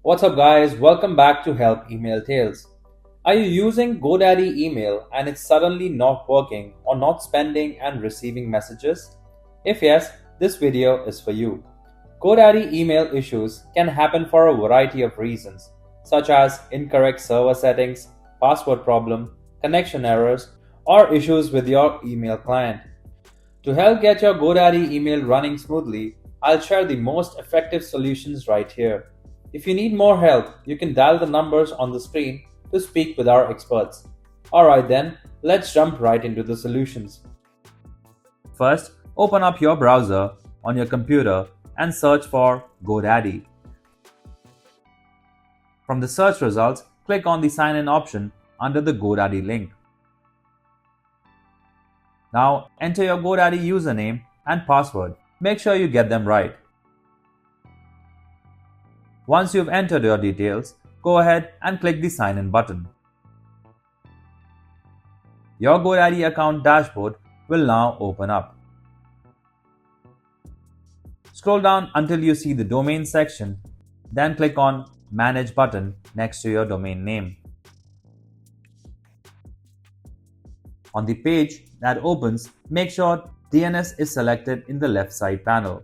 What's up, guys? Welcome back to Help Email Tales. Are you using GoDaddy email and it's suddenly not working or not sending and receiving messages? If yes, this video is for you. GoDaddy email issues can happen for a variety of reasons, such as incorrect server settings, password problem, connection errors, or issues with your email client. To help get your GoDaddy email running smoothly, I'll share the most effective solutions right here. If you need more help, you can dial the numbers on the screen to speak with our experts. Alright then, let's jump right into the solutions. First, open up your browser on your computer and search for GoDaddy. From the search results, click on the sign in option under the GoDaddy link. Now enter your GoDaddy username and password. Make sure you get them right. Once you've entered your details, go ahead and click the sign in button. Your GoDaddy account dashboard will now open up. Scroll down until you see the domain section, then click on Manage button next to your domain name. On the page that opens, make sure DNS is selected in the left side panel.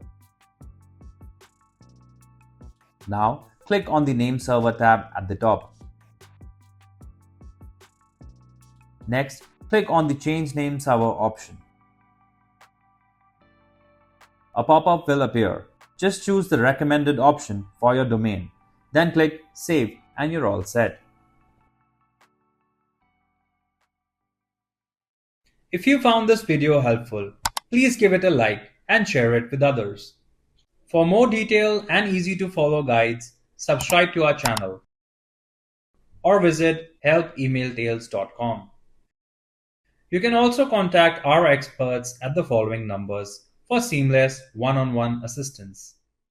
Now, click on the Name Server tab at the top. Next, click on the Change Name Server option. A pop-up will appear. Just choose the recommended option for your domain. Then click Save and you're all set. If you found this video helpful, please give it a like and share it with others. For more detailed and easy to follow guides, subscribe to our channel or visit helpemailtales.com. You can also contact our experts at the following numbers for seamless one-on-one assistance.